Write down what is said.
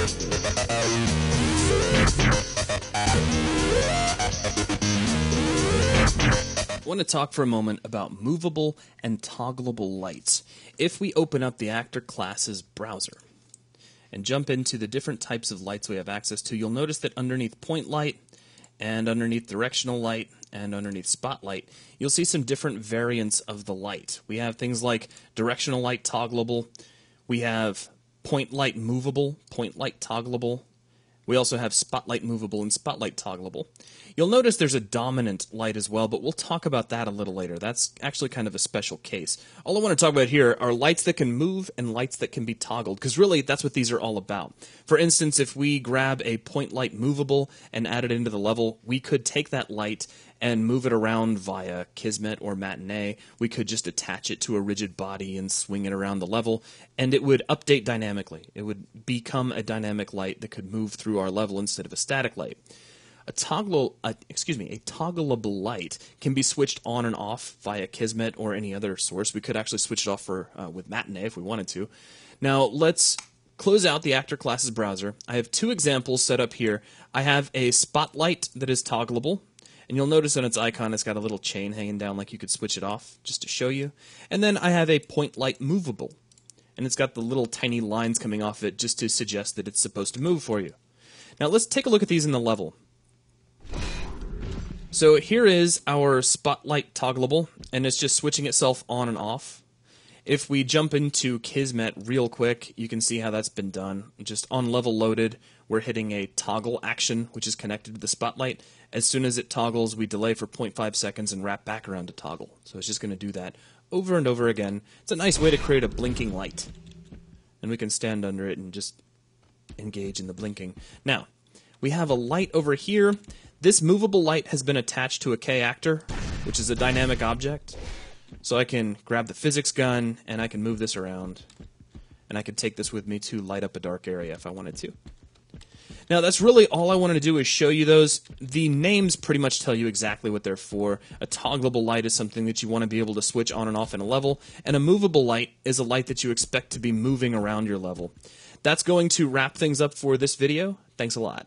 I want to talk for a moment about movable and toggleable lights. If we open up the actor class's browser and jump into the different types of lights we have access to, you'll notice that underneath point light and underneath directional light and underneath spotlight, you'll see some different variants of the light. We have things like directional light toggleable, we have point light movable, point light toggleable. We also have spotlight movable and spotlight toggleable. You'll notice there's a dominant light as well, but we'll talk about that a little later. That's actually kind of a special case. All I want to talk about here are lights that can move and lights that can be toggled, because really that's what these are all about. For instance, if we grab a point light movable and add it into the level, we could take that light and move it around via Kismet or Matinee. We could just attach it to a rigid body and swing it around the level, and it would update dynamically. It would become a dynamic light that could move through our level instead of a static light. A toggleable light can be switched on and off via Kismet or any other source. We could actually switch it off with Matinee if we wanted to. Now let's close out the actor class's browser. I have two examples set up here. I have a spotlight that is toggleable. And you'll notice on its icon it's got a little chain hanging down like you could switch it off, just to show you. And then I have a point light movable. And it's got the little tiny lines coming off it just to suggest that it's supposed to move for you. Now let's take a look at these in the level. So here is our spotlight toggleable, and it's just switching itself on and off. If we jump into Kismet real quick, you can see how that's been done. Just on level loaded, we're hitting a toggle action, which is connected to the spotlight. As soon as it toggles, we delay for 0.5 seconds and wrap back around to toggle. So it's just going to do that over and over again. It's a nice way to create a blinking light. And we can stand under it and just engage in the blinking. Now, we have a light over here. This movable light has been attached to a K-actor, which is a dynamic object. So I can grab the physics gun, and I can move this around. And I could take this with me to light up a dark area if I wanted to. Now, that's really all I wanted to do is show you those. The names pretty much tell you exactly what they're for. A toggleable light is something that you want to be able to switch on and off in a level, and a movable light is a light that you expect to be moving around your level. That's going to wrap things up for this video. Thanks a lot.